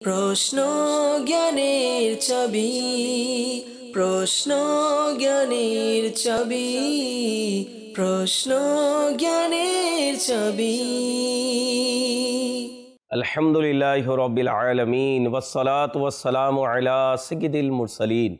প্রশ্ন জ্ঞানের ছবি, প্রশ্ন জ্ঞানের ছবি, প্রশ্ন জ্ঞানের ছবি। আলহামদুলিল্লাহি রাব্বিল আলামিন ওয়াসসালাতু ওয়াসসালামু আলা সাইয়্যিদিল মুরসালিন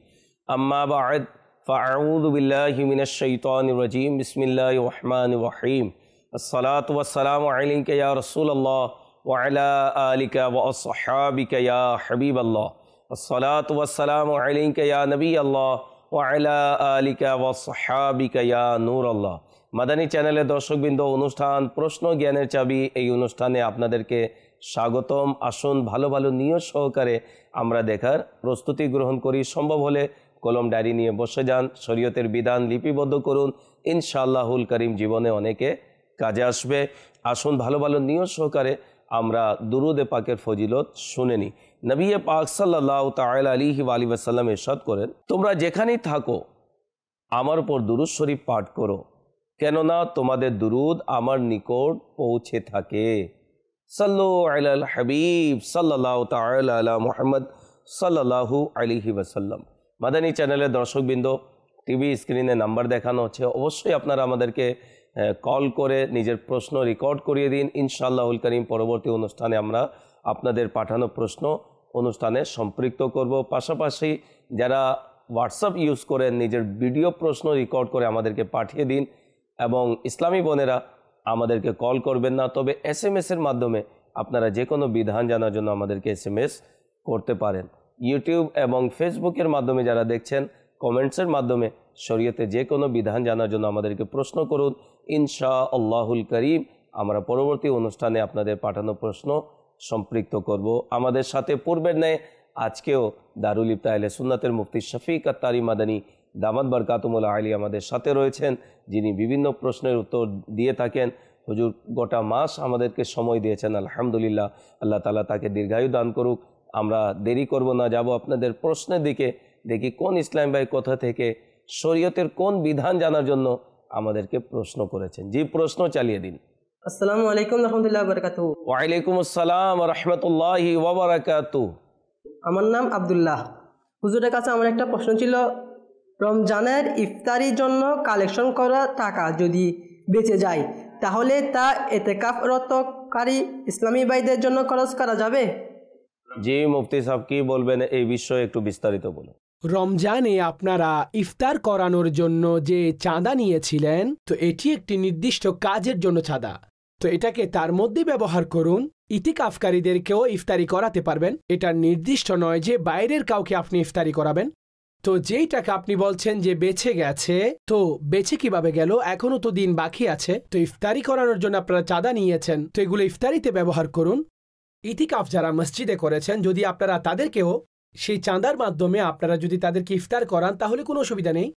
আম্মা বা'দ ফাআউযু বিল্লাহি মিনাশ শাইতানির রাজীম বিসমিল্লাহির রহমানির রহিম আসসালাতু ওয়াসসালামু আলাইকা ইয়া রাসূলুল্লাহ ওয়া আলা আলিকা ওয়া আসহাবিকা ইয়া হাবিবাল্লাহ আসসালাতু ওয়াসসালামু আলাইকা ইয়া নবিয়াল্লাহ ওয়া আলা আলিকা ওয়া আসহাবিকা ইয়া নূরাল্লাহ। মাদানী চ্যানেলের দর্শকবৃন্দ, অনুষ্ঠান প্রশ্ন জ্ঞানের চাবি, এই অনুষ্ঠানে আপনাদেরকে স্বাগতম। আসুন ভালো ভালো নিয়ত সহকারে আমরা দেখার প্রস্তুতি গ্রহণ করি। সম্ভব হলে কলম ডায়েরি নিয়ে বসে যান, শরীয়তের বিধান লিপিবদ্ধ করুন, ইনশাআল্লাহুল করিম জীবনে অনেকে কাজে আসবে। আসুন ভালো ভালো নিয়ত সহকারে আমরা দুরুদে পাকের ফজিলত শুনে নিই। নবী পাক সাল্লাল্লাহু তাআলা আলাইহি ওয়া আলিহি ওয়াসাল্লাম ইরশাদ করেন, তোমরা যেখানেই থাকো আমার উপর দুরূদ শরীফ পাঠ করো, কেননা তোমাদের দুরুদ আমার নিকট পৌঁছে থাকে। সাল্লু আলাল হাবিব সাল্লাল্লাহু তাআলা আলা মুহাম্মদ সাল্লাল্লাহু আলাইহি ওয়াসাল্লাম। মাদানী চ্যানেলের দর্শকবৃন্দ, টিভি স্ক্রিনে নাম্বার দেখানো হচ্ছে, অবশ্যই আপনারা আমাদেরকে কল করে নিজের প্রশ্ন রেকর্ড করিয়ে দিন। ইনশাআল্লাহুল কারীম পরবর্তী অনুষ্ঠানে আমরা আপনাদের পাঠানো প্রশ্ন অনুষ্ঠানে সম্পৃক্ত করব। পাশাপাশি যারা হোয়াটসঅ্যাপ ইউজ করেন, নিজের ভিডিও প্রশ্ন রেকর্ড করে আমাদেরকে পাঠিয়ে দিন। এবং ইসলামী বোনেরা আমাদেরকে কল করবেন না, তবে এসএমএসের মাধ্যমে আপনারা যে কোনো বিধান জানার জন্য আমাদেরকে এসএমএস করতে পারেন। ইউটিউব এবং ফেসবুকের মাধ্যমে যারা দেখছেন, কমেন্টসের মাধ্যমে শরীয়তে যে কোনো বিধান জানার জন্য আমাদেরকে প্রশ্ন করুন। ইনশাআল্লাহুল করিম আমরা পরবর্তী অনুষ্ঠানে আপনাদের পাঠানো প্রশ্ন সম্পৃক্ত করব। আমাদের সাথে পূর্বের ন্যায় আজকেও দারুল ইফতা আহলে সুন্নাতের মুফতি শফিক আত্তারি মাদানী দামাত বরকাতুমুল আলী আমাদের সাথে রয়েছেন, যিনি বিভিন্ন প্রশ্নের উত্তর দিয়ে থাকেন। হুজুর গোটা মাস আমাদেরকে সময় দিয়েছেন, আলহামদুলিল্লাহ। আল্লাহ তাআলা তাকে দীর্ঘায়ু দান করুক। আমরা দেরি করব না, যাব আপনাদের প্রশ্নের দিকে। দেখি কোন ইসলাম ভাই কোথা থেকে শরীয়তের কোন বিধান জানার জন্য আমাদেরকে প্রশ্ন করেছেন। জি, প্রশ্ন চালিয়ে দিন। আসসালামু আলাইকুম রাহমাতুল্লাহি ওয়া বারাকাতুহু। ওয়া আলাইকুম আসসালাম ওয়া রাহমাতুল্লাহি ওয়া বারাকাতুহু। আমার নাম আব্দুল্লাহ। হুজুরের কাছে আমার একটা প্রশ্ন ছিল, রমজানের ইফতারির জন্য কালেকশন করা টাকা যদি বেঁচে যায়, তাহলে তা এতেকাফরতকারী ইসলামী ভাইদের জন্য খরচ করা যাবে? জি, মুফতি সাহেব কি বলবেন এই বিষয়ে, একটু বিস্তারিত বলুন। রমজানে আপনারা ইফতার করানোর জন্য যে চাঁদা নিয়েছিলেন, তো এটি একটি নির্দিষ্ট কাজের জন্য চাঁদা, তো এটাকে তার মধ্যে ব্যবহার করুন। ইতিকাফকারীদেরকেও ইফতারি করাতে পারবেন। এটা নির্দিষ্ট নয় যে বাইরের কাউকে আপনি ইফতারি করাবেন। তো যেই টাকা আপনি বলছেন যে বেঁচে গেছে, তো বেঁচে কিভাবে গেল? এখনো তো দিন বাকি আছে। তো ইফতারি করানোর জন্য আপনারা চাঁদা নিয়েছেন, তো এগুলো ইফতারিতে ব্যবহার করুন। ইতিকাফ যারা মসজিদে করেছেন, যদি আপনারা তাদেরকেও সেই চাঁদার মাধ্যমে আপনারা যদি তাদেরকে ইফতার করান, তাহলে কোনো অসুবিধা নেই।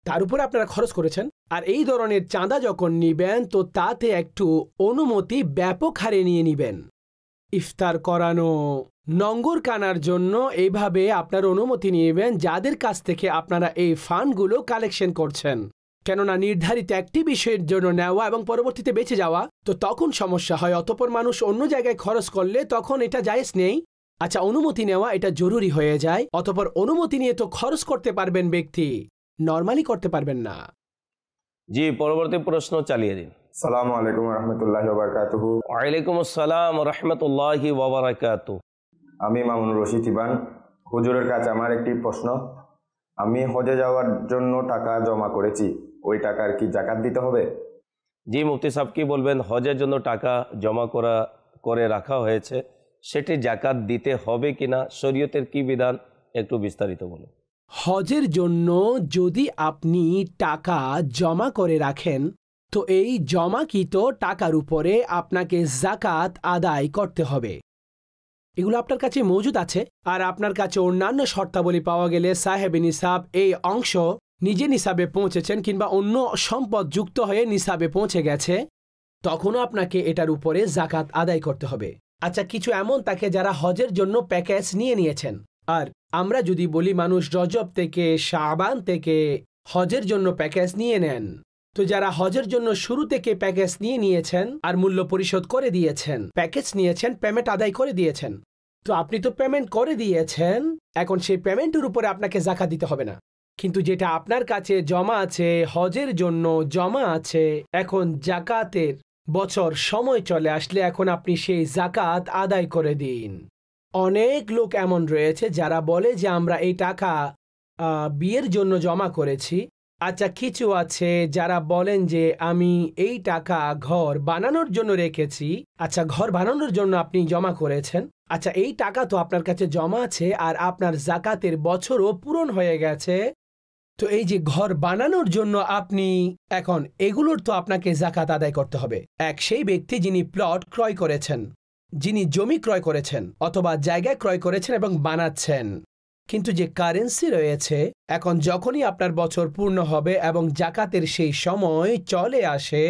তার উপরে আপনারা খরচ করেছেন। আর এই ধরনের চাঁদা যখন নিবেন, তো তাতে একটু অনুমতি ব্যাপক হারে নিয়ে নিবেন। ইফতার করানো, নঙ্গর কানার জন্য এইভাবে আপনার অনুমতি নিবেন যাদের কাছ থেকে আপনারা এই ফান্ডগুলো কালেকশন করছেন। কেননা নির্ধারিত একটি বিষয়ের জন্য নেওয়া এবং পরবর্তীতে বেঁচে যাওয়া, তো তখন সমস্যা হয়। অতঃপর মানুষ অন্য জায়গায় খরচ করলে তখন এটা জায়েজ নেই। আচ্ছা, অনুমতি নেওয়া এটা জরুরি হয়ে যায়। অতঃপর অনুমতি নিয়ে তো খরচ করতে পারবেন ব্যক্তি, নরমালি করতে পারবেন না। জি, পরবর্তী প্রশ্ন চালিয়ে দিন। আসসালামু আলাইকুম ওয়া রাহমাতুল্লাহি ওয়া বারাকাতুহু। ওয়া আলাইকুম আসসালাম ওয়া রাহমাতুল্লাহি ওয়া বারাকাতুহু। আমি মামুনুর রশিদ ইবান। হুজুরের কাছে আমার একটি প্রশ্ন, আমি হজে যাওয়ার জন্য টাকা জমা করেছি, ওই টাকার কি যাকাত দিতে হবে? জি, মুফতি সাহেব কি বলবেন? হজের জন্য টাকা জমা করে রাখা হয়েছে, সেটি যাকাত দিতে হবে কিনা, শরীয়তের কি বিধান, একটু বিস্তারিত বলুন। হজের জন্য যদি আপনি টাকা জমা করে রাখেন, তো এই জমাকৃত টাকার উপরে আপনাকে যাকাত আদায় করতে হবে। এগুলো আপনার কাছে মজুদ আছে। আর আপনার কাছে অন্যান্য শর্তাবলী পাওয়া গেলে সাহেবে নিসাব এই অংশ নিজে নিসাবে পৌঁছেছেন কিংবা অন্য সম্পদ যুক্ত হয়ে নিসাবে পৌঁছে গেছে, তখনও আপনাকে এটার উপরে যাকাত আদায় করতে হবে। আচ্ছা, কিছু এমন থাকে যারা হজের জন্য প্যাকেজ নিয়ে নিয়েছেন। আর আমরা যদি বলি মানুষ রজব থেকে শাবান থেকে হজের জন্য প্যাকেজ নিয়ে নেন, তো যারা হজের জন্য শুরু থেকে প্যাকেজ নিয়ে নিয়েছেন আর মূল্য পরিশোধ করে দিয়েছেন, প্যাকেজ নিয়েছেন, পেমেন্ট আদায় করে দিয়েছেন, তো আপনি তো পেমেন্ট করে দিয়েছেন, এখন সেই পেমেন্টের উপরে আপনাকে জাকাত দিতে হবে না। কিন্তু যেটা আপনার কাছে জমা আছে, হজের জন্য জমা আছে, এখন জাকাতের বছর সময় চলে আসলে এখন আপনি সেই জাকাত আদায় করে দিন। অনেক লোক এমন রয়েছে যারা বলে যে আমরা এই টাকা বিয়ের জন্য জমা করেছি। আচ্ছা, কিছু আছে যারা বলেন যে আমি এই টাকা ঘর বানানোর জন্য রেখেছি। আচ্ছা, ঘর বানানোর জন্য আপনি জমা করেছেন। আচ্ছা, এই টাকা তো আপনার কাছে জমা আছে আর আপনার জাকাতের বছরও পূরণ হয়ে গেছে। তো এই যে ঘর বানানোর জন্য আপনি এখন এগুলোর তো আপনাকে জাকাত আদায় করতে হবে। এক সেই ব্যক্তি যিনি প্লট ক্রয় করেছেন, যিনি জমি ক্রয় করেছেন অথবা জায়গায় ক্রয় করেছেন এবং বানাচ্ছেন, কিন্তু যে কারেন্সি রয়েছে, এখন যখনই আপনার বছর পূর্ণ হবে এবং জাকাতের সেই সময় চলে আসে,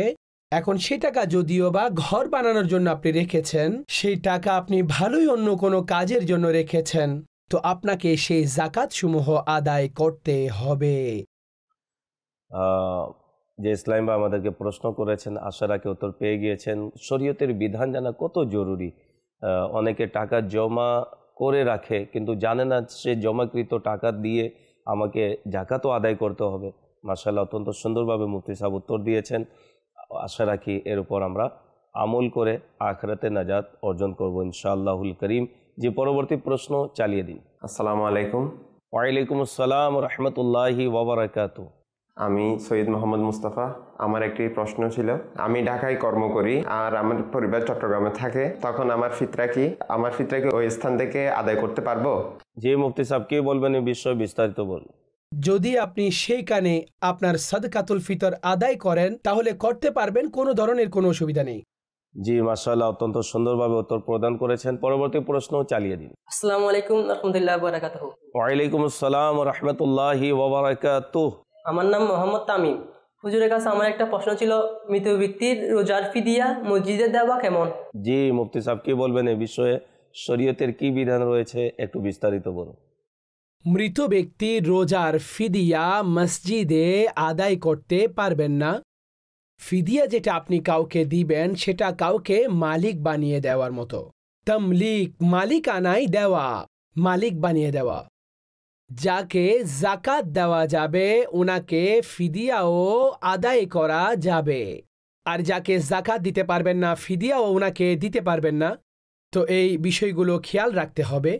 এখন সেই টাকা যদিও বা ঘর বানানোর জন্য আপনি রেখেছেন, সেই টাকা আপনি ভালোই অন্য কোনো কাজের জন্য রেখেছেন, তো আপনাকে সেই জাকাত সমূহ আদায় করতে হবে। যে ইসলাম ভাই আমাদেরকে প্রশ্ন করেছেন, আশা রাখি উত্তর পেয়ে গিয়েছেন। শরীয়তের বিধান জানা কত জরুরি। অনেকে টাকা জমা করে রাখে কিন্তু জানে না সে জমাকৃত টাকা দিয়ে আমাকে জাকাতও আদায় করতে হবে। মাশাআল্লাহ, অত্যন্ত সুন্দরভাবে মুফতি সাহেব উত্তর দিয়েছেন। আশা রাখি এর উপর আমরা আমল করে আখিরাতে নাজাত অর্জন করব ইনশাআল্লাহুল করিম। যে পরবর্তী প্রশ্ন চালিয়ে দিন। আসসালামু আলাইকুম। ওয়ালাইকুম আসসালাম রহমতুল্লাহি ওয়া বারাকাতুহু। আমি সৈয়দ মোহাম্মদ মুস্তাফা। আমার একটি প্রশ্ন ছিল, আমি ঢাকায় কর্ম করি আর আমার পরিবার চট্টগ্রামে থাকে, তখন আমার ফিতরা কি ওই স্থান থেকে আদায় করতে পারবো? জি মুফতি সাহেব, কি বলবেন এই বিষয়ে বিস্তারিত বলুন। যদি আপনি সেইখানে আপনার সাদকাতুল ফিতর আদায় করেন তাহলে করতে পারবেন, কোনো ধরনের কোনো অসুবিধা নেই। জি মাশাআল্লাহ, অত্যন্ত সুন্দরভাবে উত্তর প্রদান করেছেন। পরবর্তী প্রশ্ন চালিয়ে দিন। আসসালামু আলাইকুম রাহমাতুল্লাহি ওয়া বারাকাতুহু। ওয়ালাইকুম আসসালাম রাহমাতুল্লাহি ওয়া বারাকাতুহু। আমার নাম মোহাম্মদ তামিম। হুজুরের কাছে আমার একটা প্রশ্ন ছিল, মৃত ব্যক্তির রোজার ফিদিয়া মসজিদে দেওয়া কেমন? জি মুফতি সাহেব, কি বলবেন এই বিষয়ে? শরীয়তের কি বিধান রয়েছে একটু বিস্তারিত বলুন। মৃত ব্যক্তির রোজার ফিদিয়া মসজিদে আদায় করতে পারবেন না। ফিদিয়া যেটা আপনি কাউকে দিবেন সেটা কাউকে মালিক বানিয়ে দেওয়ার মতো। তামলিক, মালিকানাই দেওয়া, মালিক বানিয়ে দেওয়া। যাকে জাকাত দেওয়া যাবে ওনাকে ফিদিয়াও আদায় করা যাবে, আর যাকে জাকাত দিতে পারবেন না ফিদিয়াও ওনাকে দিতে পারবেন না। তো এই বিষয়গুলো খেয়াল রাখতে হবে।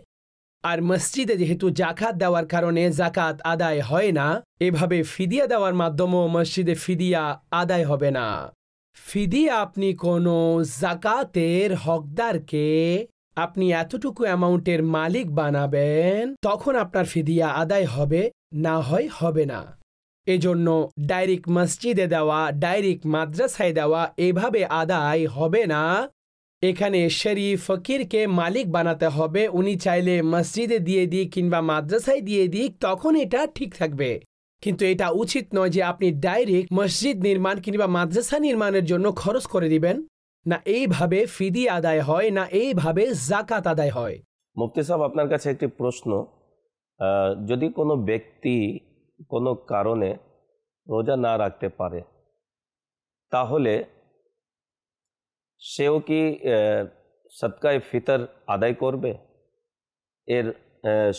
আর মসজিদে যেহেতু জাকাত দেওয়ার কারণে জাকাত আদায় হয় না, এভাবে ফিদিয়া দেওয়ার মাধ্যমেও মসজিদে ফিদিয়া আদায় হবে না। ফিদিয়া আপনি কোনো জাকাতের হকদারকে আপনি এতটুকু অ্যামাউন্টের মালিক বানাবেন, তখন আপনার ফিদিয়া আদায় হবে, না হয় হবে না। এজন্য ডাইরেক্ট মসজিদে দেওয়া, ডাইরেক্ট মাদ্রাসায় দেওয়া এভাবে আদায় হবে না। এখানে শরীফ ফকিরকে মালিক বানাতে হবে। উনি চাইলে মসজিদে দিয়ে দিক কিংবা মাদ্রাসায় দিয়ে দিক, তখন এটা ঠিক থাকবে। কিন্তু এটা উচিত নয় যে আপনি ডাইরেক্ট মসজিদ নির্মাণ কিংবা মাদ্রাসা নির্মাণের জন্য খরচ করে দিবেন। না এইভাবে ফিদি আদায় হয়, না এইভাবে জাকাত আদায় হয়। মুফতি সাহেব, আপনার কাছে একটি প্রশ্ন। যদি কোনো ব্যক্তি কোনো কারণে রোজা না রাখতে পারে, তাহলে সেও কি সদকায়ে ফিতর আদায় করবে? এর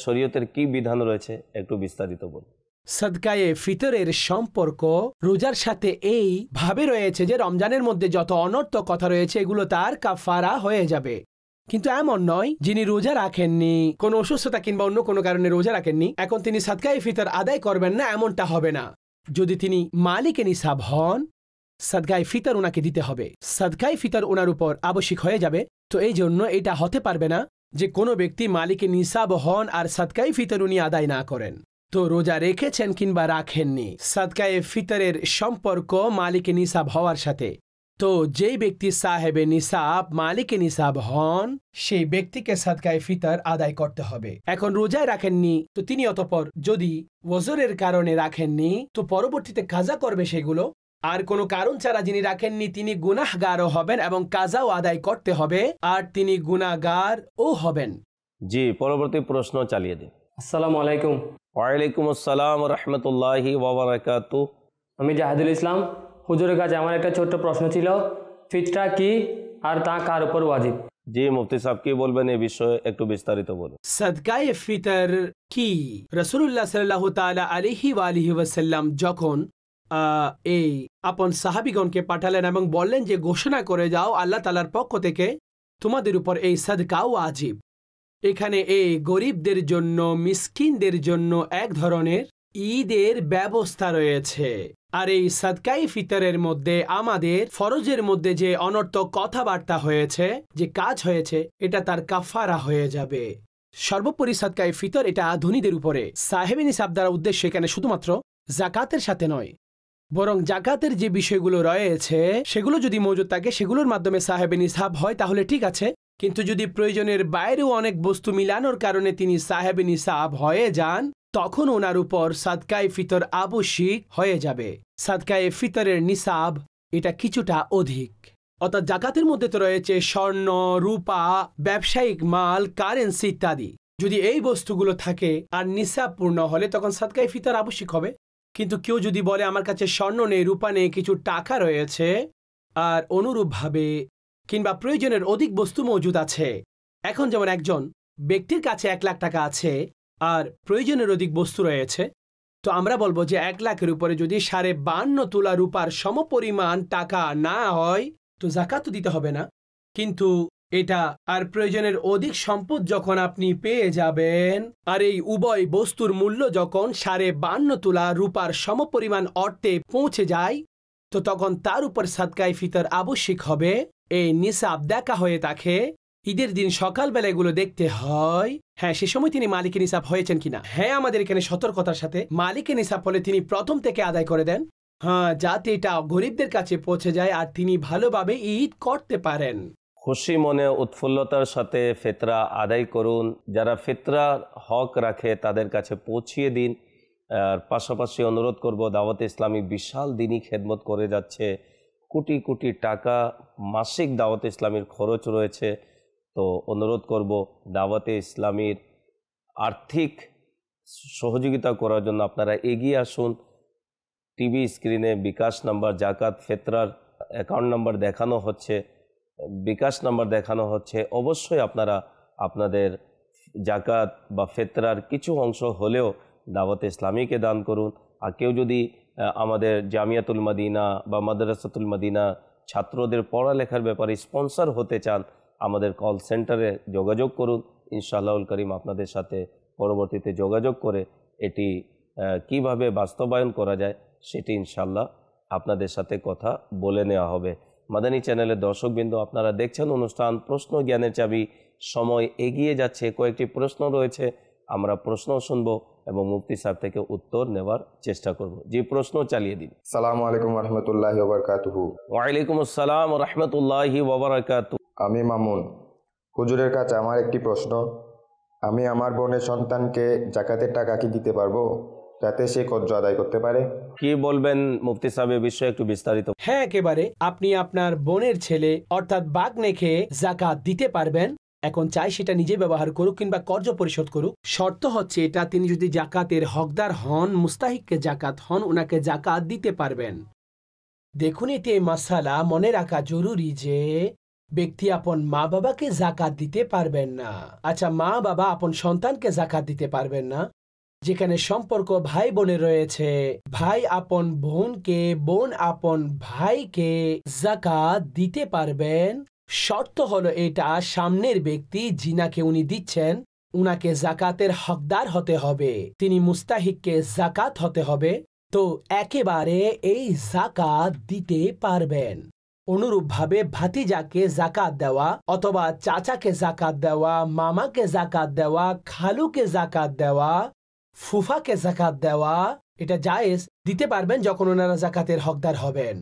শরীয়তের কি বিধান রয়েছে একটু বিস্তারিত বলুন। সদকায়ে ফিতরের সম্পর্ক রোজার সাথে এই ভাবে রয়েছে যে রমজানের মধ্যে যত অনর্থক কথা রয়েছে এগুলো তার কাফারা হয়ে যাবে। কিন্তু এমন নয় যিনি রোজা রাখেননি, কোনো অসুস্থতা কিংবা অন্য কোনো কারণে রোজা রাখেননি, এখন তিনি সদকায়ে ফিতর আদায় করবেন না, এমনটা হবে না। যদি তিনি মালিকে নিসাব হন, সদকায়ে ফিতর ওনাকে দিতে হবে, সদকায়ে ফিতর ওনার উপর আবশ্যিক হয়ে যাবে। তো এই জন্য এটা হতে পারবে না যে কোনো ব্যক্তি মালিকে নিসাব হন আর সদকায়ে ফিতর উনি আদায় না করেন। তো রোজা রেখেছেন কিংবা রাখেননি, সদকায়ে ফিতরের সম্পর্ক মালিকে নিসাব হওয়ার সাথে। তো যেই ব্যক্তি সাহেবে নিসাব, মালিকে নিসাব হন, সেই ব্যক্তিকে সদকায়ে ফিতর আদায় করতে হবে। এখন রোজায় রাখেননি, তো তিনি অতঃপর যদি ওজরের কারণে রাখেননি, তো পরবর্তীতে কাজা করবে সেগুলো। আর কোনো কারণ ছাড়া যিনি রাখেননি তিনি গুনাহগারও হবেন এবং কাজাও আদায় করতে হবে, আর তিনি গুনাহগারও হবেন। জি, পরবর্তী প্রশ্ন চালিয়ে দিন। আসসালামু আলাইকুম। ওয়ালাইকুম আসসালাম রহমতুল্লাহি ওয়া বারাকাতুহু। আমি জাহিদুল ইসলাম। হুজুরের কাছে আমার একটা ছোট্ট প্রশ্ন ছিল, ফিতরা কি আর তা কার উপর ওয়াজিব? জি মুফতি সাহেব কি বলবেন এই বিষয়ে একটু বিস্তারিত বলুন। সাদকায়ে ফিতর কি? রাসূলুল্লাহ সাল্লাল্লাহু তাআলা আলাইহি ওয়া আলিহি ওয়াসাল্লাম যখন এই আপন সাহাবীগণকে পাঠালেন এবং বললেন যে ঘোষণা করে যাও আল্লাহ তাআলার পক্ষ থেকে তোমাদের উপর এই সাদকা ওয়াজিব। এখানে এই গরিবদের জন্য, মিসকিনদের জন্য এক ধরনের ঈদের ব্যবস্থা রয়েছে। আর এই সাদকায়ে ফিতরের মধ্যে আমাদের ফরজের মধ্যে যে অনর্থক কথাবার্তা হয়েছে, যে কাজ হয়েছে, এটা তার কাফারা হয়ে যাবে। সর্বোপরি সাদকায়ে ফিতর এটা ধনীদের উপরে। সাহেবে নিসাব দ্বারা উদ্দেশ্য এখানে শুধুমাত্র জাকাতের সাথে নয়, বরং জাকাতের যে বিষয়গুলো রয়েছে সেগুলো যদি মজুদ থাকে, সেগুলোর মাধ্যমে সাহেবে নিসাব হয় তাহলে ঠিক আছে। কিন্তু যদি প্রয়োজনের বাইরেও অনেক বস্তু মিলানোর কারণে তিনি সাহেবে নিসাব হয়ে যান, তখন ওনার উপর সাদকায়ে ফিতর আবশ্যিক হয়ে যাবে। সাদকায়ে ফিতরের নিসাব এটা কিছুটা অধিক। অর্থাৎ জাকাতের মধ্যে তো রয়েছে স্বর্ণ, রূপা, ব্যবসায়িক মাল, কারেন্সি ইত্যাদি। যদি এই বস্তুগুলো থাকে আর নিসাব পূর্ণ হলে তখন সাদকায়ে ফিতর আবশ্যিক হবে। কিন্তু কেউ যদি বলে আমার কাছে স্বর্ণ নেই, রূপা নেই, কিছু টাকা রয়েছে আর অনুরূপভাবে কিংবা প্রয়োজনের অধিক বস্তু মজুদ আছে। এখন যেমন একজন ব্যক্তির কাছে 1 লাখ টাকা আছে আর প্রয়োজনের অধিক বস্তু রয়েছে, তো আমরা বলবো যে 1 লাখের উপরে যদি 52.5 তোলা রূপার সমপরিমাণ টাকা না হয় তো জাকাত তো দিতে হবে না। কিন্তু এটা আর প্রয়োজনের অধিক সম্পদ যখন আপনি পেয়ে যাবেন আর এই উভয় বস্তুর মূল্য যখন 52.5 তোলা রূপার সমপরিমাণ অর্থে পৌঁছে যায়, তো তখন তার উপর সাদকায়ে ফিতর আবশ্যিক হবে। এই নিসাব দেখা হয়ে থাকে, ঈদের দিন সকালবেলা এগুলো দেখতে হয়। হ্যাঁ, সে সময় তিনি মালিকের নিসাব হয়েছেন কিনা। হ্যাঁ, আমাদের এখানে সতর্কতার সাথে মালিকের নিসাব হলে তিনি প্রথম থেকে আদায় করে দেন, হ্যাঁ, যাতে এটা গরিবদের কাছে পৌঁছে যায় আর তিনি ভালোভাবে ঈদ করতে পারেন। খুশি মনে উৎফুল্লতার সাথে ফিতরা আদায় করুন। যারা ফিতরার হক রাখে তাদের কাছে পৌঁছিয়ে দিন। আর পাশাপাশি অনুরোধ করব, দাওয়াতে ইসলামী বিশাল দিনই খেদমত করে যাচ্ছে। কোটি কোটি টাকা মাসিক দাওয়াতে ইসলামীর খরচ রয়েছে। তো অনুরোধ করব দাওয়াতে ইসলামীর আর্থিক সহযোগিতা করার জন্য আপনারা এগিয়ে আসুন। টিভি স্ক্রিনে বিকাশ নাম্বার, জাকাত ফিতরার অ্যাকাউন্ট নাম্বার দেখানো হচ্ছে, বিকাশ নাম্বার দেখানো হচ্ছে। অবশ্যই আপনারা আপনাদের জাকাত বা ফিতরার কিছু অংশ হলেও দাওয়াতে ইসলামীকে দান করুন। আর কেউ যদি আমাদের জামিয়াতুল মদিনা বা মাদ্রাসাতুল মদিনা ছাত্রদের পড়ালেখার ব্যাপারে স্পন্সর হতে চান, আমাদের কল সেন্টারে যোগাযোগ করুন। ইনশাআল্লাহুল করিম আপনাদের সাথে পরবর্তীতে যোগাযোগ করে এটি কিভাবে বাস্তবায়ন করা যায় সেটি ইনশাআল্লাহ আপনাদের সাথে কথা বলে নেওয়া হবে। মাদানী চ্যানেলের দর্শকবৃন্দ, আপনারা দেখছেন অনুষ্ঠান প্রশ্ন জ্ঞানের চাবি। সময় এগিয়ে যাচ্ছে, কয়েকটি প্রশ্ন রয়েছে, আমরা প্রশ্ন শুনবো এবং মুফতি সাহেব থেকে উত্তর নেওয়ার চেষ্টা করব। যে প্রশ্ন চালিয়ে দিন। আসসালামু আলাইকুম ওয়া রাহমাতুল্লাহি ওয়া বারাকাতুহু। ওয়ালাইকুম আসসালাম ওয়া রাহমাতুল্লাহি ওয়া বারাকাতুহু। আমি মামুন। হুজুরের কাছে আমার একটি প্রশ্ন, আমি আমার বোনের সন্তানকে জাকাতের টাকা কি দিতে পারবো যাতে সে কর্জ আদায় করতে পারে? কি বলবেন মুফতি সাহেব এই বিষয়ে একটু বিস্তারিত? হ্যাঁ, একেবারে। আপনি আপনার বোনের ছেলে অর্থাৎ বাগ্নেকে জাকাত দিতে পারবেন। এখন চাই সেটা নিজে ব্যবহার করুক কিংবা কর্জ পরিশোধ করুক। শর্ত হচ্ছে এটা, তিনি যদি জাকাতের হকদার হন, মুস্তাহিককে জাকাত হন, ওনাকে জাকাত দিতে পারবেন। দেখুন, এতে মাসালা মনে রাখা জরুরি যে ব্যক্তি আপন মা বাবাকে জাকাত দিতে পারবেন না। আচ্ছা, মা বাবা আপন সন্তানকে জাকাত দিতে পারবেন না। যেখানে সম্পর্ক ভাই বোনের রয়েছে, ভাই আপন বোনকে, বোন আপন ভাইকে জাকাত দিতে পারবেন। শর্ত হলো এটা, সামনের ব্যক্তি যিনাকে উনি দিচ্ছেন উনাকে জাকাতের হকদার হতে হবে, তিনি মুস্তাহিককে জাকাত হতে হবে, তো একেবারে এই জাকাত দিতে পারবেন। অনুরূপভাবে ভাতিজাকে জাকাত দেওয়া অথবা চাচাকে জাকাত দেওয়া, মামাকে জাকাত দেওয়া, খালুকে জাকাত দেওয়া, ফুফাকে জাকাত দেওয়া, এটা জায়েজ, দিতে পারবেন যখন ওনারা জাকাতের হকদার হবেন।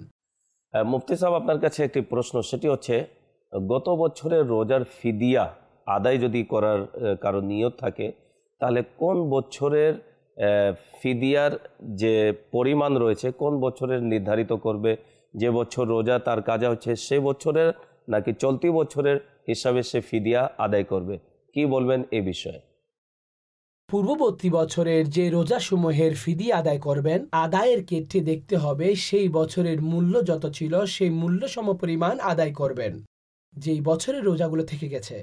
মুফতি সাহেব, আপনার কাছে একটি প্রশ্ন, সেটি হচ্ছে গত বছরের রোজার ফিদিয়া আদায় যদি করার কারো নিয়ত থাকে, তাহলে কোন বছরের ফিদিয়ার যে পরিমাণ রয়েছে কোন বছরের নির্ধারিত করবে? যে বছর রোজা তার কাজা হচ্ছে সে বছরের, নাকি চলতি বছরের হিসাবে সে ফিদিয়া আদায় করবে? কি বলবেন এ বিষয়ে? পূর্ববর্তী বছরের যে রোজাসমূহের ফিদিয়া আদায় করবেন, আদায়ের ক্ষেত্রে দেখতে হবে সেই বছরের মূল্য যত ছিল সেই মূল্য সমপরিমাণ আদায় করবেন। যেই বছরের রোজাগুলো থেকে গেছে,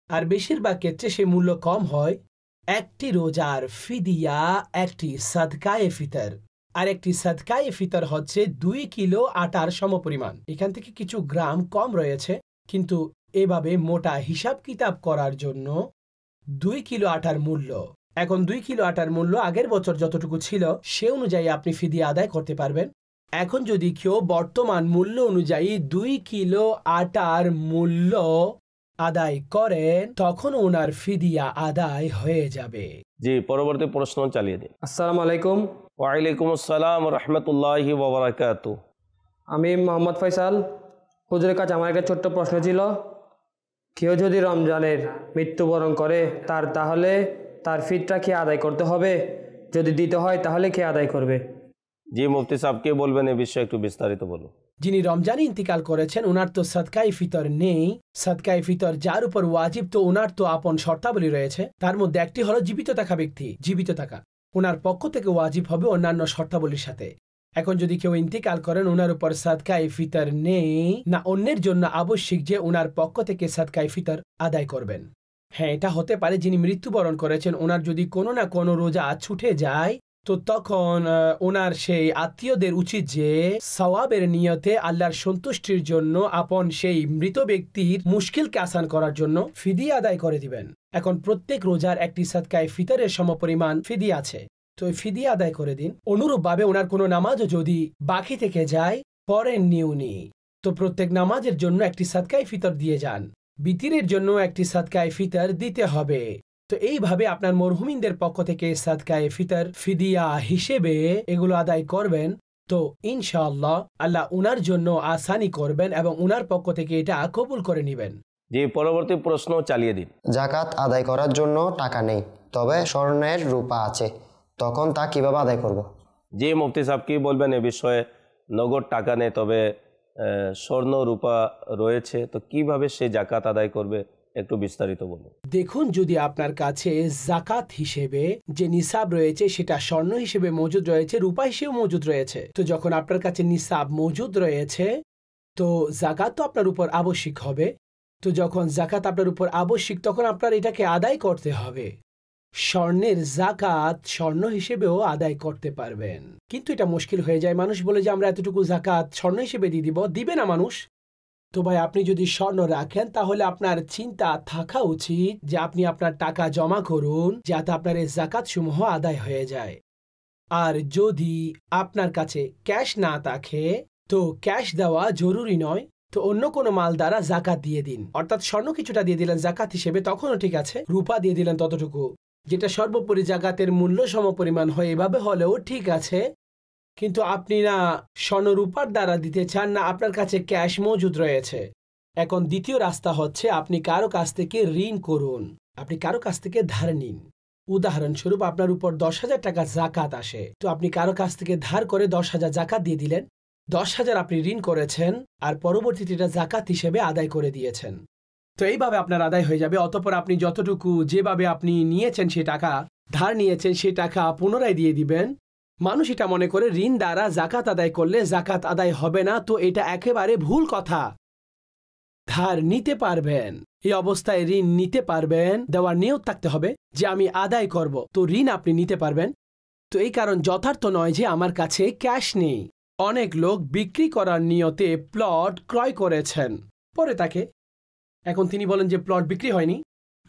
আর বেশিরভাগ ক্ষেত্রে সে মূল্য কম হয়। একটি রোজার ফিদিয়া একটি সাদকায়ে ফিতর, আর একটি সাদকায়ে ফিতর হচ্ছে 2 কিলো আটার সমপরিমাণ। এখান থেকে কিছু গ্রাম কম রয়েছে, কিন্তু এভাবে মোটা হিসাব কিতাব করার জন্য 2 কিলো আটার মূল্য, এখন 2 কিলো আটার মূল্য আগের বছর যতটুকু ছিল সে অনুযায়ী আপনি ফিদিয়া আদায় করতে পারবেন। এখন যদি কেউ বর্তমান মূল্য অনুযায়ী 2 কিলো আটার মূল্য আদায় করেন, তখন ওনার ফিদিয়া আদায় হয়ে যাবে। জি, পরবর্তী প্রশ্ন চালিয়ে দিন। আসসালামু আলাইকুম। ওয়ালাইকুম আসসালাম রহমতুল্লাহি ওয়া বারাকাতুহু। আমি মোহাম্মদ ফয়সাল। হুজুরের কাছে আমার একটা ছোট্ট প্রশ্ন ছিল, কেউ যদি রমজানের মৃত্যুবরণ করে তাহলে তার ফিতরা কি আদায় করতে হবে? যদি দিতে হয় তাহলে কে আদায় করবে? জি, মুফতি সাহেব কে বলবেন এই বিষয়ে একটু বিস্তারিত বলুন। যিনি রমজানে ইন্তিকাল করেছেন ওনার তো সাদকায়ে ফিতর নেই। সাদকায়ে ফিতর যার উপর ওয়াজিব, তো ওনার তো আপন শর্তাবলী রয়েছে। তার মধ্যে একটি হলো জীবিত থাকা ব্যক্তি, জীবিত থাকা ওনার পক্ষ থেকে ওয়াজিব হবে অন্যান্য শর্তাবলীর সাথে। এখন যদি কেউ ইন্তিকাল করেন, ওনার উপর সাদকায়ে ফিতর নেই না, অন্যের জন্য আবশ্যিক যে ওনার পক্ষ থেকে সাদকায়ে ফিতর আদায় করবেন। হ্যাঁ, এটা হতে পারে যিনি মৃত্যুবরণ করেছেন ওনার যদি কোনো না কোনো রোজা ছুটে যায়, তো তখন ওনার সেই আত্মীয়দের উচিত যে সওয়াবের নিয়তে আল্লাহর সন্তুষ্টির জন্য আপন সেই মৃত ব্যক্তির মুশকিলকে আসান করার জন্য ফিদিয়া আদায় করে দিবেন। এখন প্রত্যেক রোজার একটি সাদকায়ে ফিতরের সমপরিমাণ ফিদিয়া আছে, তো এই ফিদিয়া আদায় করে দিন। অনুরূপভাবে ওনার কোনো নামাজও যদি বাকি থেকে যায়, পড়েননি উনি, তো প্রত্যেক নামাজের জন্য একটি সাদকায়ে ফিতর দিয়ে যান। বিতিরের জন্য একটি সাদকায়ে ফিতর দিতে হবে। তো এইভাবে আপনার মরহুমিনদের পক্ষ থেকে সাদকায়ে ফিতর ফিদিয়া হিসেবে এগুলো আদায় করবেন, তো ইনশাআল্লাহ আল্লাহ উনার জন্য আসানি করবেন এবং উনার পক্ষ থেকে এটা কবুল করে নেবেন। জি, পরবর্তী প্রশ্ন চালিয়ে দিন। জাকাত আদায় করার জন্য টাকা নেই, তবে স্বর্ণের রূপা আছে, তখন তা কিভাবে আদায় করব? জি, মুফতি সাহেব কি বলবেন এ বিষয়ে? নগদ টাকা নেই, তবে স্বর্ণ রূপা রয়েছে, তো কিভাবে সে জাকাত আদায় করবে একটু বিস্তারিত বলুন। দেখুন, যদি আপনার কাছে জাকাত হিসেবে যে নিসাব রয়েছে সেটা স্বর্ণ হিসেবে মজুদ রয়েছে, রূপা হিসেবে মজুদ রয়েছে, তো যখন আপনার কাছে নিসাব মজুদ রয়েছে, তো জাকাত তো আপনার উপর আবশ্যিক হবে। তো যখন জাকাত আপনার উপর আবশ্যিক, তখন আপনার এটাকে আদায় করতে হবে। স্বর্ণের জাকাত স্বর্ণ হিসেবেও আদায় করতে পারবেন, কিন্তু এটা মুশকিল হয়ে যায়। মানুষ বলে যে আমরা এতটুকু জাকাত স্বর্ণ হিসেবে দিয়ে দিব, দিবে না মানুষ। তো ভাই, আপনি যদি স্বর্ণ রাখেন তাহলে আপনার চিন্তা থাকা উচিত যে আপনি আপনার টাকা জমা করুন যাতে আপনার এই জাকাত সমূহ আদায় হয়ে যায়। আর যদি আপনার কাছে ক্যাশ না থাকে, তো ক্যাশ দেওয়া জরুরি নয়, তো অন্য কোনো মাল দ্বারা জাকাত দিয়ে দিন। অর্থাৎ স্বর্ণ কিছুটা দিয়ে দিলেন জাকাত হিসেবে, তখনও ঠিক আছে। রূপা দিয়ে দিলেন ততটুকু, যেটা সর্বোপরি জাকাতের মূল্য সমপরিমাণ হয়, এভাবে হলেও ঠিক আছে। কিন্তু আপনি না স্বর্ণ রূপার দ্বারা দিতে চান না, আপনার কাছে ক্যাশ মজুদ রয়েছে। এখন দ্বিতীয় রাস্তা হচ্ছে আপনি কারো কাছ থেকে ঋণ করুন, আপনি কারো কাছ থেকে ধার নিন। উদাহরণস্বরূপ আপনার উপর 10,000 টাকা জাকাত আসে, তো আপনি কারো কাছ থেকে ধার করে 10,000 জাকাত দিয়ে দিলেন। 10,000 আপনি ঋণ করেছেন আর পরবর্তীতে এটা জাকাত হিসেবে আদায় করে দিয়েছেন। তো এইভাবে আপনার আদায় হয়ে যাবে। অতঃপর আপনি যতটুকু যেভাবে আপনি নিয়েছেন সে টাকা, ধার নিয়েছেন সে টাকা পুনরায় দিয়ে দিবেন। মানুষ এটা মনে করে ঋণ দ্বারা জাকাত আদায় করলে জাকাত আদায় হবে না, তো এটা একেবারে ভুল কথা। ধার নিতে পারবেন, এই অবস্থায় ঋণ নিতে পারবেন, দেওয়ার নিয়ত থাকতে হবে যে আমি আদায় করব, তো ঋণ আপনি নিতে পারবেন। তো এই কারণ যথার্থ নয় যে আমার কাছে ক্যাশ নেই। অনেক লোক বিক্রি করার নিয়তে প্লট ক্রয় করেছেন, পরে তাকে এখন তিনি বলেন যে প্লট বিক্রি হয়নি,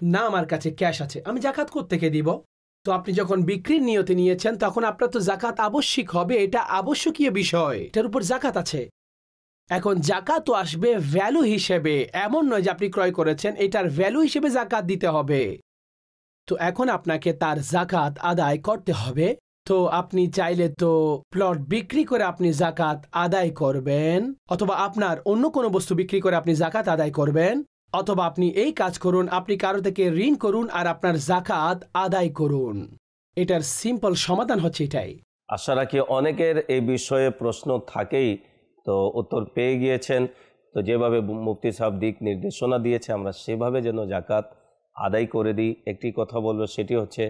না আমার কাছে ক্যাশ আছে, আমি জাকাত কোত্থেকে দিব? তো আপনি যখন বিক্রির নিয়তে নিয়েছেন তখন আপনার তো জাকাত আবশ্যিক হবে, এটা আবশ্যকীয় বিষয়, এটার উপর জাকাত আছে। এখন জাকাতও আসবে ভ্যালু হিসেবে, এমন নয় যে আপনি ক্রয় করেছেন এটার ভ্যালু হিসেবে জাকাত দিতে হবে। তো এখন আপনাকে তার জাকাত আদায় করতে হবে। তো আপনি চাইলে তো প্লট বিক্রি করে আপনি জাকাত আদায় করবেন, অথবা আপনার অন্য কোনো বস্তু বিক্রি করে আপনি জাকাত আদায় করবেন, অথবা আপনি এই কাজ করুন, আপনি কারো থেকে ঋণ করুন আর আপনার জাকাত আদায় করুন। এটার সিম্পল সমাধান হচ্ছে এটাই। আশা রাখি অনেকের এই বিষয়ে প্রশ্ন থাকেই, তো উত্তর পেয়ে গিয়েছেন। তো যেভাবে মুফতি সাহেব দিক নির্দেশনা দিয়েছে আমরা সেভাবে যেন জাকাত আদায় করে দিই। একটি কথা বলবো, সেটি হচ্ছে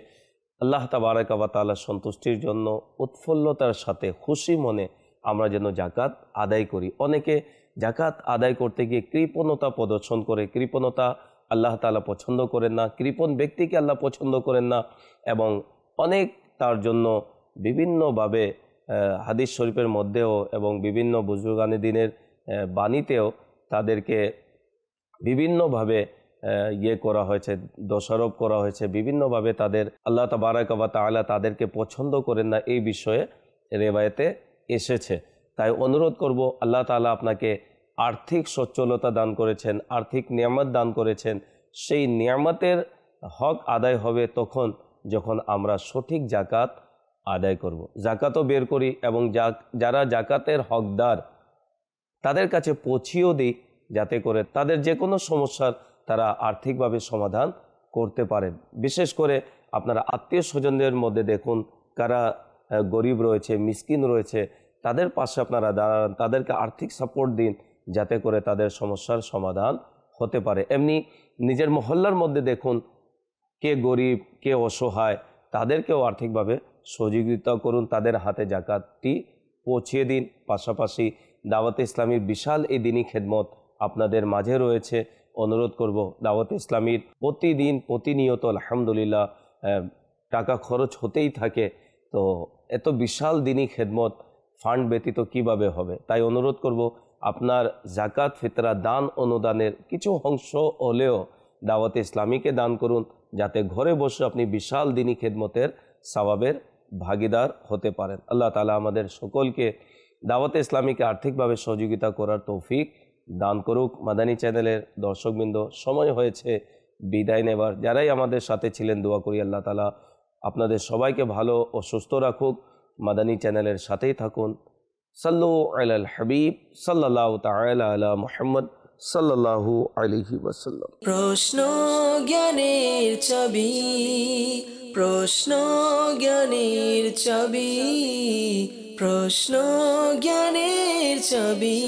আল্লাহ তাবারক ওয়া তাআলার সন্তুষ্টির জন্য উৎফুল্লতার সাথে খুশি মনে আমরা যেন জাকাত আদায় করি। অনেকে জাকাত আদায় করতে গিয়ে কৃপণতা প্রদর্শন করে, কৃপণতা আল্লাহ তাআলা পছন্দ করেন না, কৃপণ ব্যক্তিকে আল্লাহ পছন্দ করেন না, এবং অনেক তার জন্য বিভিন্নভাবে হাদিস শরীফের মধ্যেও এবং বিভিন্ন বুজুর্গানে দিনের বাণীতেও তাদেরকে বিভিন্নভাবে করা হয়েছে, দোষারোপ করা হয়েছে, বিভিন্নভাবে তাদের আল্লাহ তাবারাক ওয়া তাআলা তাদেরকে পছন্দ করেন না এই বিষয়ে রেওয়ায়েতে এসেছে। তাই অনুরোধ করব, আল্লাহ তাআলা আপনাকে আর্থিক সচ্ছলতা দান করেছেন, আর্থিক নিয়ামত দান করেছেন, সেই নিয়ামতের হক আদায় হবে তখন যখন আমরা সঠিক জাকাত আদায় করব। জাকাতও বের করি এবং যারা জাকাতের হকদার তাদের কাছে পৌঁছিয়েও দিই, যাতে করে তাদের যে কোনো সমস্যার তারা আর্থিকভাবে সমাধান করতে পারেন। বিশেষ করে আপনারা আত্মীয় স্বজনদের মধ্যে দেখুন কারা গরিব রয়েছে, মিসকিন রয়েছে, তাদের পাশে আপনারা দাঁড়ান, তাদেরকে আর্থিক সাপোর্ট দিন, যাতে করে তাদের সমস্যার সমাধান হতে পারে। এমনি নিজের মহল্লার মধ্যে দেখুন কে গরিব, কে অসহায়, তাদেরকেও আর্থিকভাবে সহযোগিতা করুন, তাদের হাতে জাকাতটি পৌঁছিয়ে দিন। পাশাপাশি দাওয়াতে ইসলামীর বিশাল এই দিনই খেদমত আপনাদের মাঝে রয়েছে। অনুরোধ করব, দাওয়াতে ইসলামীর প্রতিদিন প্রতিনিয়ত আলহামদুলিল্লাহ টাকা খরচ হতেই থাকে, তো এত বিশাল দিনই খেদমত ফান্ড ব্যতীত কিভাবে হবে। তাই অনুরোধ করব, আপনার জাকাত ফিতরা দান অনুদানের কিছু অংশ হলেও দাওয়াতে ইসলামীকে দান করুন, যাতে ঘরে বসে আপনি বিশাল দিনই খেদমতের সওয়াবের ভাগিদার হতে পারেন। আল্লাহ তাআলা আমাদের সকলকে দাওয়াতে ইসলামীকে আর্থিকভাবে সহযোগিতা করার তৌফিক দান করুক। মাদানী চ্যানেলের দর্শকবৃন্দ, সময় হয়েছে বিদায় নেবার। যারাই আমাদের সাথে ছিলেন দোয়া করি আল্লাহ তাআলা আপনাদের সবাইকে ভালো ও সুস্থ রাখুক। মাদানী চ্যানেলের সাথেই থাকুন। সাল্লু আলাল হাবিব সাল্লাল্লাহু তাআলা আলা মুহাম্মদ সাল্লাল্লাহু আলাইহি ওয়াসাল্লাম। প্রশ্ন জ্ঞানের চাবি, প্রশ্ন জ্ঞানের চাবি, প্রশ্ন জ্ঞানের চাবি।